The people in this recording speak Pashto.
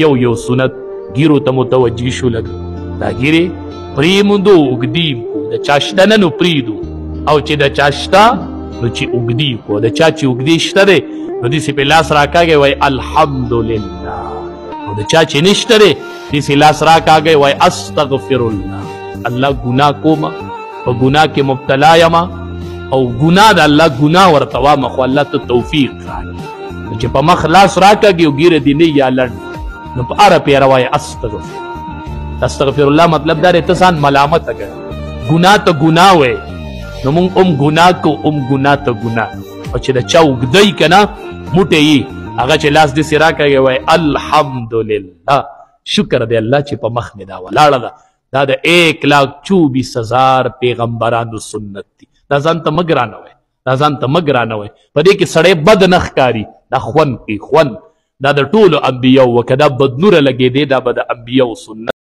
یو یو سنت ګیرو ته متوجه شو. لږ دا ګیرې پرېموندو اوږدې کو د چا شته نه نو پرېږدو او چې د چا شته نو چې اوږدې کو د چا چې اوږدې شته دی نو داسې پې لاس راکاږئ وایي الحمدلله او د چا چې نشته دی داسې لاس راکاږئ وایي استغفر الله. الله ګناه کومه په ګناه کې مبتلا یمه او ګناه د الله ګناه ورته وامه خو الله ته توفیق راکړي. نو چې په مخ لاس راکاږي او ګیره دې نه یا لنډ نو په هره پیره وایي استغفر الله. مطلب دا دی ته ځان ملامته کړه ګناه ته ګناه وایي نو مونږ ګناه کو ګناه ته ګناه او چې د چا اوږدی که نه موټی یي هغه چې لاس داسې راکاږي وایي الحمدلله شکر دی الله چې په مخ مې دا ولاړه ده. دا د 1,24,000 پیغمبرانو سنت دي. دا ځان ته مه ګرانوئ دا ځان ته مه ګرانوئ. په دې کې سړی بد نه ښکاري دا خوند کوي خوند. دا د ټولو انبیاو و که دا بدنوره لګېدې دا به د انبیاو سنت